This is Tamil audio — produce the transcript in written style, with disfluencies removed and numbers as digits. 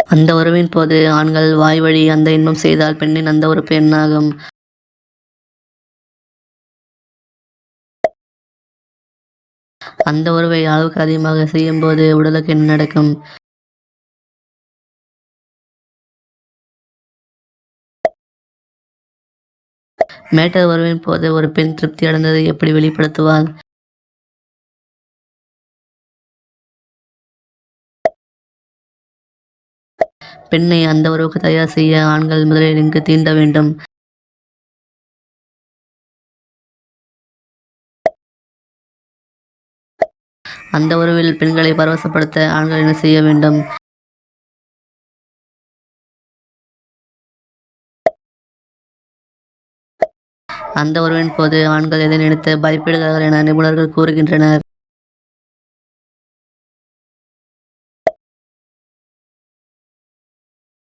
அந்த உறவின் போது ஆண்கள் வாய்வழி அந்த இன்பம் செய்தால் பெண்ணின் அந்த உறுப்பு என்னாகும்? அந்த உறவை அளவுக்கு அதிகமாக செய்யும்போது உடலுக்கு என்ன நடக்கும்? மேட்டர் உறவின் போது ஒரு பெண் திருப்தி அடைந்ததை எப்படி வெளிப்படுத்துவாள்? பெண்ணை அந்த உறவுக்கு தயார் செய்ய ஆண்கள் முதலில் எங்கு தீண்ட வேண்டும்? அந்த உறவில் பெண்களை பரவசப்படுத்த ஆண்கள் என்ன செய்ய வேண்டும்? அந்த உறவின் போது ஆண்கள் எதை நினைத்து பயப்படுகிறார்கள் என நிபுணர்கள் கூறுகின்றனர்?